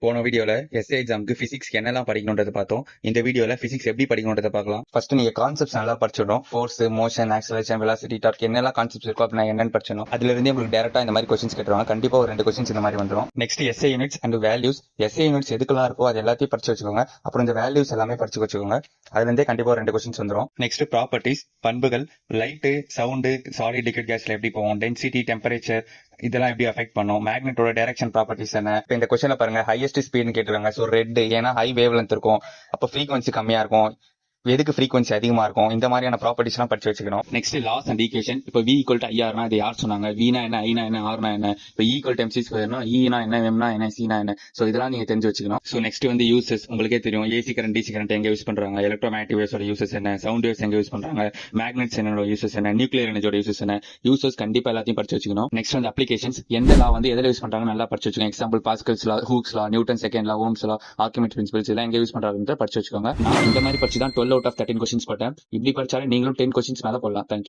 போன வீடியோல எஸ்ஏ எக்ஸாமுக்கு பிசிக்ஸ் என்னெல்லாம் படிக்கணும்ன்றத பார்த்தோம். இந்த வீடியோல பிசிக்ஸ் எப்படி படிக்கணும்ன்றத பார்க்கலாம். ஃபர்ஸ்ட் நீங்க கான்செப்ட்ஸ் நல்லா படிச்சிடணும். Force, motion, acceleration, velocity, torque என்னெல்லாம் கான்செப்ட்ஸ் இருக்கோ அப்ப நான் என்னன்னு படிச்சணும். அதுல இருந்து உங்களுக்கு டேரக்டா இந்த மாதிரி கொஸ்டின்ஸ் கேட்டுருவாங்க. கண்டிப்பா ஒரு 2 கொஸ்டின்ஸ் இந்த மாதிரி வந்துடும். Next SA units and values. SA units எதுக்கெல்லாம் இருக்கோ அது எல்லாத்தையும் படிச்சு வச்சுக்கோங்க. அப்புறம் இந்த வேல்யூஸ் எல்லாமே படிச்சு வச்சுக்கோங்க. அதுல இருந்தே கண்டிப்பா ஒரு 2 கொஸ்டின்ஸ் வந்துடும். நெக்ஸ்ட் ப்ராப்பர்ட்டிஸ், பண்புகள், லைட், சவுண்டு, சாலிட், லிக்விட் கேஸ்ல எப்படி போகும், டென்சிட்டி, டெம்பரேச்சர் இதெல்லாம் எப்படி அஃபெக்ட் பண்ணும், மேக்னெட்டோட டைரக்ஷன் ப்ராப்பர்ட்டிஸ் என்ன. இப்போ இந்த கொஸ்டின்ல பாருங்க ஹையஸ்ட் ஸ்பீட்னு கேட்டுருக்காங்க. ஸோ ரெட், ஏன்னா ஹை வேவ் லென்த் இருக்கும், அப்போ ஃப்ரீக்வன்சி கம்மியா இருக்கும், எதுக்கு ஃப்ரீக்வன்சி அதிகமா இருக்கும், இந்த மாதிரியான ப்ராப்பர்ட்டிஸ் எல்லாம் படிச்சு வச்சுக்கணும். Next laws and equation. இப்போ V ஈக்குவல் டு IRனா இது யார் சொன்னாங்க, Vனா என்ன, ஐனா என்ன, ஆர்னா என்ன. இப்போ ஈக்குவல் டு MC ஸ்கொயர்னா ஈனா என்ன, எம்னா என்ன, சீனா என்ன. ஸோ இதெல்லாம் நீங்க தெரிஞ்சு வச்சுக்கணும். ஸோ நெக்ஸ்ட் வந்து யூசஸ். உங்களுக்கே தெரியும் ஏசி கரண்ட், டிசி கரண்ட் எங்க யூஸ் பண்றாங்க, எலக்ட்ரோமேட்டிக் வேவ்ஸோட யூசஸ் என்ன, சவுண்ட் வேவ்ஸ் எங்க யூஸ் பண்றாங்க, மேக்னெட்ஸ் என்னோட யூசஸ் என்ன, நியூக்ளியர் எனர்ஜியோட யூசஸ் என்ன. யூசஸ் கண்டிப்பா எல்லாத்தையும் படிச்சு வச்சுக்கணும். நெக்ஸ்ட் வந்து அப்ளிகேஷன்ஸ். எந்த லா வந்து எதில் யூஸ் பண்றாங்க நல்லா படிச்சு வச்சுக்கோங்க. Example Pascal's law, Hooke's law, Newton second law, Ohm's law, Archimedes principles எல்லாம் எங்க யூஸ் பண்றாங்க படிச்சு வச்சுக்கோங்க. நான் இந்த மாதிரி படிச்சு தான் 12 out of 13 கொஸ்டின்ஸ் போட்டேன். இப்படி படிச்சாலே நீங்களும் 10 கொஸ்டின்ஸ் மேல போடலாம். தேங்க்யூ.